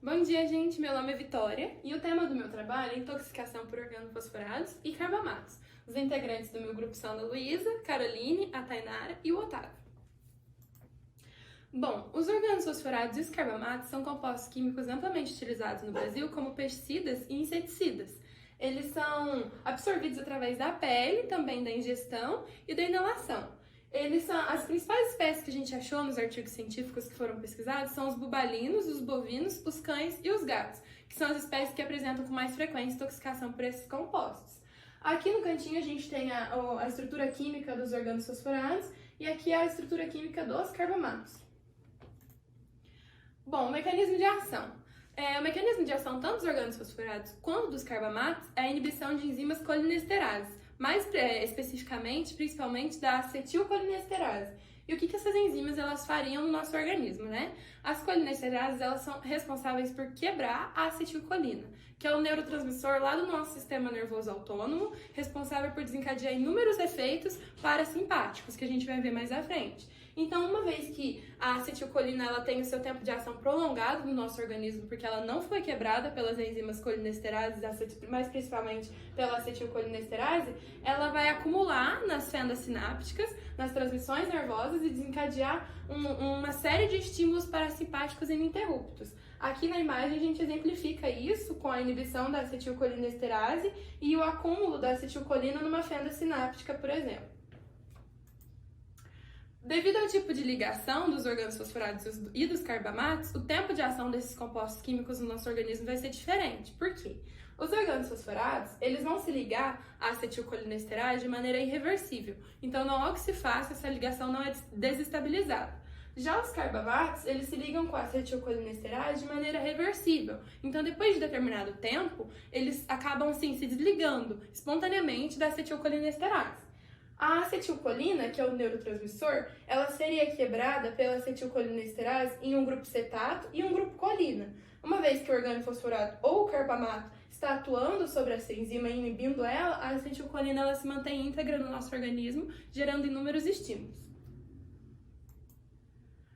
Bom dia, gente! Meu nome é Vitória e o tema do meu trabalho é intoxicação por organofosforados e carbamatos. Os integrantes do meu grupo são a Luísa, Caroline, a Tainara e o Otávio. Bom, os organofosforados e os carbamatos são compostos químicos amplamente utilizados no Brasil como pesticidas e inseticidas. Eles são absorvidos através da pele, também da ingestão e da inalação. Eles são as principais espécies que a gente achou nos artigos científicos que foram pesquisados são os bubalinos, os bovinos, os cães e os gatos, que são as espécies que apresentam com mais frequência intoxicação por esses compostos. Aqui no cantinho a gente tem a estrutura química dos organofosforados e aqui a estrutura química dos carbamatos. Bom, o mecanismo de ação. O mecanismo de ação tanto dos organofosforados quanto dos carbamatos é a inibição de enzimas colinesterases, mais especificamente, principalmente da acetilcolinesterase. E o que essas enzimas elas fariam no nosso organismo, né? As colinesterases elas são responsáveis por quebrar a acetilcolina, que é o neurotransmissor lá do nosso sistema nervoso autônomo, responsável por desencadear inúmeros efeitos parasimpáticos, que a gente vai ver mais à frente. Então, uma vez que a acetilcolina ela tem o seu tempo de ação prolongado no nosso organismo, porque ela não foi quebrada pelas enzimas colinesterases, mais principalmente pela acetilcolinesterase, ela vai acumular nas fendas sinápticas, nas transmissões nervosas e desencadear uma série de estímulos parasimpáticos ininterruptos. Aqui na imagem a gente exemplifica isso com a inibição da acetilcolinesterase e o acúmulo da acetilcolina numa fenda sináptica, por exemplo. Devido ao tipo de ligação dos organofosforados e dos carbamatos, o tempo de ação desses compostos químicos no nosso organismo vai ser diferente. Por quê? Os organofosforados, eles vão se ligar à acetilcolinesterase de maneira irreversível. Então, logo que se faça, essa ligação não é desestabilizada. Já os carbamatos, eles se ligam com a acetilcolinesterase de maneira reversível. Então, depois de determinado tempo, eles acabam, assim, se desligando espontaneamente da acetilcolinesterase. A acetilcolina, que é o neurotransmissor, ela seria quebrada pela acetilcolinesterase em um grupo cetato e um grupo colina. Uma vez que o organofosforato ou o carbamato está atuando sobre essa enzima e inibindo ela, a acetilcolina ela se mantém íntegra no nosso organismo, gerando inúmeros estímulos.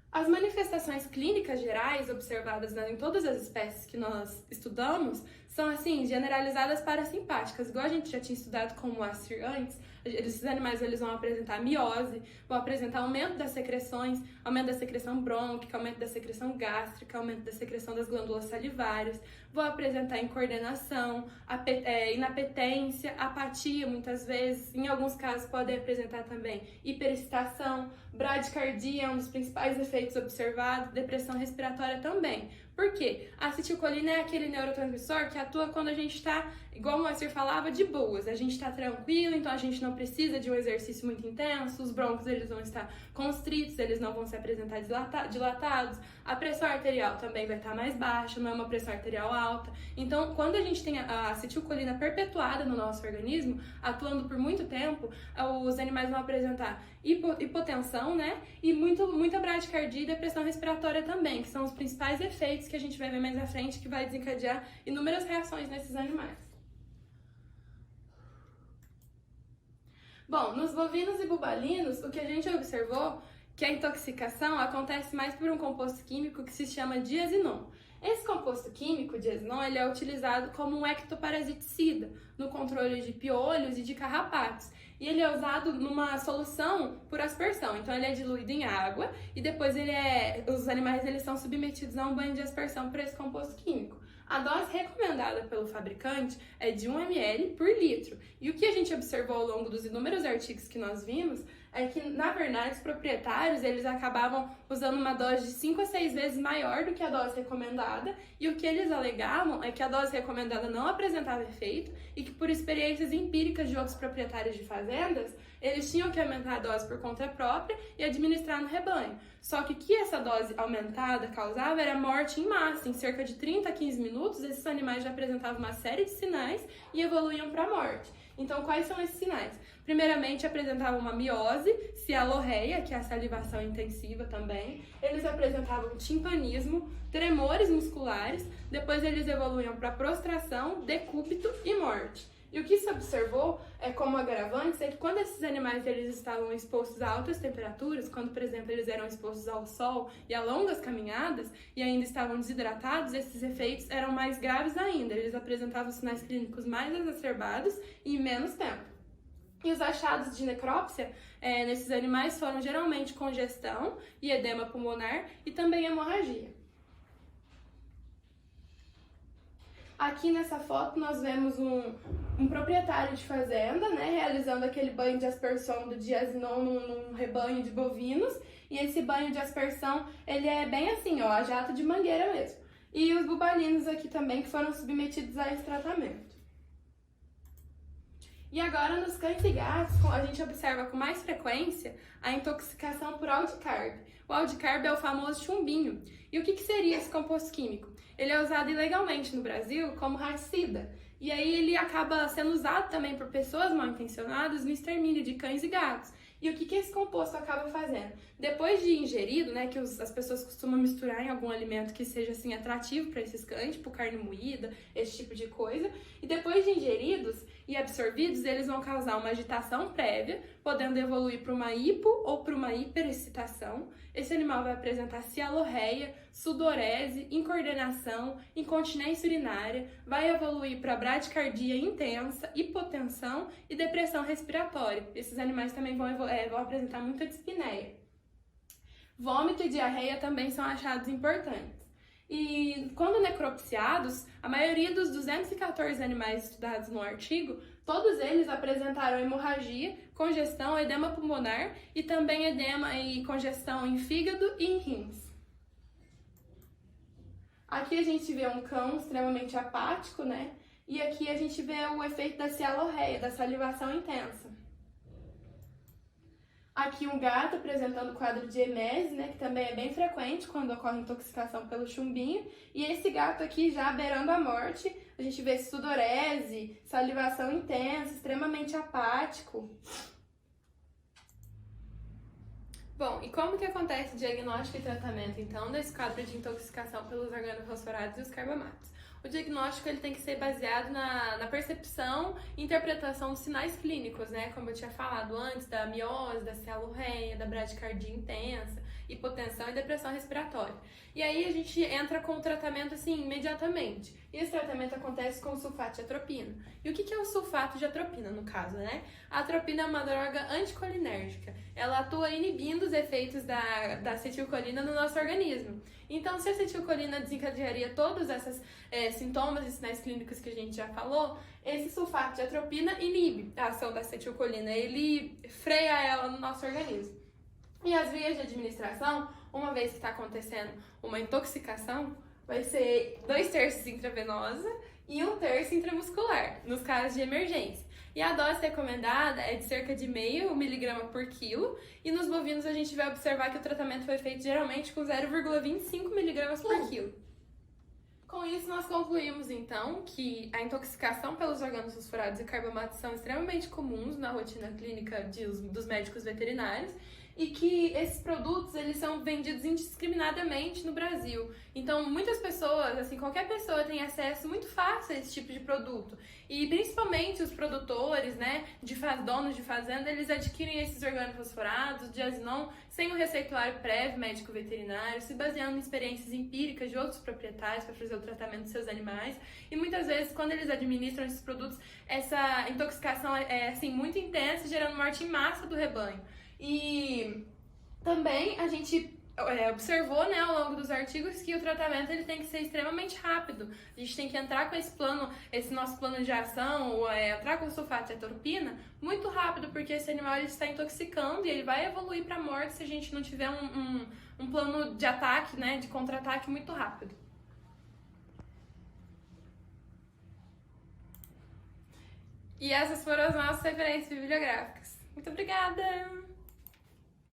As manifestações clínicas gerais observadas em todas as espécies que nós estudamos são, assim, generalizadas parasimpáticas, igual a gente já tinha estudado com o Moacir antes. Esses animais eles vão apresentar miose, vão apresentar aumento das secreções, aumento da secreção brônquica, aumento da secreção gástrica, aumento da secreção das glândulas salivares, vão apresentar incoordenação, inapetência, apatia muitas vezes, em alguns casos podem apresentar também hiperexcitação, bradicardia é um dos principais efeitos observados, depressão respiratória também. Por quê? A acetilcolina é aquele neurotransmissor que atua quando a gente está, igual o Moacir falava, de boas. A gente está tranquilo, então a gente não precisa de um exercício muito intenso, os brônquios eles vão estar constritos, eles não vão se apresentar dilatados, a pressão arterial também vai estar mais baixa, não é uma pressão arterial alta. Então, quando a gente tem a acetilcolina perpetuada no nosso organismo, atuando por muito tempo, os animais vão apresentar hipotensão, né? E muita bradicardia e depressão respiratória também, que são os principais efeitos que a gente vai ver mais à frente, que vai desencadear inúmeras reações nesses animais. Bom, nos bovinos e bubalinos, o que a gente observou que a intoxicação acontece mais por um composto químico que se chama diazinon. Esse composto químico, diazinon, ele é utilizado como um ectoparasiticida no controle de piolhos e de carrapatos. E ele é usado numa solução por aspersão. Então ele é diluído em água e depois os animais eles são submetidos a um banho de aspersão por esse composto químico. A dose recomendada pelo fabricante é de 1 ml por litro. E o que a gente observou ao longo dos inúmeros artigos que nós vimos é que, na verdade, os proprietários eles acabavam usando uma dose de 5 a 6 vezes maior do que a dose recomendada, e o que eles alegavam é que a dose recomendada não apresentava efeito e que, por experiências empíricas de outros proprietários de fazendas, eles tinham que aumentar a dose por conta própria e administrar no rebanho. Só que o que essa dose aumentada causava era morte em massa. Em cerca de 30 a 15 minutos, esses animais já apresentavam uma série de sinais e evoluíam para a morte. Então, quais são esses sinais? Primeiramente, apresentavam uma miose, cialorreia, que é a salivação intensiva também. Eles apresentavam timpanismo, tremores musculares. Depois, eles evoluíam para prostração, decúbito e morte. E o que se observou como agravantes é que quando esses animais eles estavam expostos a altas temperaturas, quando, por exemplo, eles eram expostos ao sol e a longas caminhadas e ainda estavam desidratados, esses efeitos eram mais graves ainda. Eles apresentavam sinais clínicos mais exacerbados e em menos tempo. E os achados de necrópsia nesses animais foram geralmente congestão e edema pulmonar e também hemorragia. Aqui nessa foto nós vemos um proprietário de fazenda, né, realizando aquele banho de aspersão do diazinon num rebanho de bovinos. E esse banho de aspersão, ele é bem assim, ó, a jato de mangueira mesmo. E os bubalinos aqui também que foram submetidos a esse tratamento. E agora nos cães e gatos, a gente observa com mais frequência a intoxicação por aldicarb. O aldicarb é o famoso chumbinho. E o que seria esse composto químico? Ele é usado ilegalmente no Brasil como raticida. E aí ele acaba sendo usado também por pessoas mal intencionadas no extermínio de cães e gatos. E o que esse composto acaba fazendo? Depois de ingerido, né, que as pessoas costumam misturar em algum alimento que seja assim atrativo para esses cães, tipo carne moída, esse tipo de coisa, e depois de ingeridos e absorvidos, eles vão causar uma agitação prévia, podendo evoluir para uma hipo ou para uma hiperexcitação. Esse animal vai apresentar cialorreia, sudorese, incoordenação, incontinência urinária, vai evoluir para bradicardia intensa, hipotensão e depressão respiratória. Esses animais também vão apresentar muita dispneia. Vômito e diarreia também são achados importantes. E quando necropsiados, a maioria dos 214 animais estudados no artigo, todos eles apresentaram hemorragia, congestão, edema pulmonar e também edema e congestão em fígado e em rins. Aqui a gente vê um cão extremamente apático, né? E aqui a gente vê o efeito da cialorreia, da salivação intensa. Aqui um gato apresentando quadro de emese, né, que também é bem frequente quando ocorre intoxicação pelo chumbinho. E esse gato aqui já beirando a morte, a gente vê sudorese, salivação intensa, extremamente apático. Bom, e como que acontece o diagnóstico e tratamento, então, desse quadro de intoxicação pelos organofosforados e os carbamatos? O diagnóstico ele tem que ser baseado na percepção e interpretação dos sinais clínicos, né? Como eu tinha falado antes, da miose, da cialorreia, da bradicardia intensa, hipotensão e depressão respiratória. E aí a gente entra com o tratamento assim imediatamente. E esse tratamento acontece com o sulfato de atropina. E o que é o sulfato de atropina, no caso, né? A atropina é uma droga anticolinérgica. Ela atua inibindo os efeitos da acetilcolina no nosso organismo. Então, se a acetilcolina desencadearia todos esses sintomas e sinais clínicos que a gente já falou, esse sulfato de atropina inibe a ação da acetilcolina, ele freia ela no nosso organismo. E as vias de administração, uma vez que está acontecendo uma intoxicação, vai ser 2/3 intravenosa e 1/3 intramuscular, nos casos de emergência. E a dose recomendada é de cerca de 0,5 miligrama por quilo, e nos bovinos a gente vai observar que o tratamento foi feito geralmente com 0,25 miligramas por quilo. Com isso, nós concluímos, então, que a intoxicação pelos organofosforados e carbamatos são extremamente comuns na rotina clínica dos médicos veterinários e que esses produtos, eles são vendidos indiscriminadamente no Brasil. Então, muitas pessoas, assim, qualquer pessoa tem acesso muito fácil a esse tipo de produto. E principalmente os produtores, né, donos de fazenda, eles adquirem esses organofosforados, diazinon, sem um receituário prévio médico veterinário, se baseando em experiências empíricas de outros proprietários para fazer o tratamento dos seus animais. E muitas vezes, quando eles administram esses produtos, essa intoxicação é assim, muito intensa, gerando morte em massa do rebanho. E também a gente observou, né, ao longo dos artigos que o tratamento ele tem que ser extremamente rápido. A gente tem que entrar com esse nosso plano de ação, entrar com o sulfato de atropina muito rápido, porque esse animal ele está intoxicando e ele vai evoluir para a morte se a gente não tiver um plano de ataque, né, de contra-ataque muito rápido. E essas foram as nossas referências bibliográficas. Muito obrigada!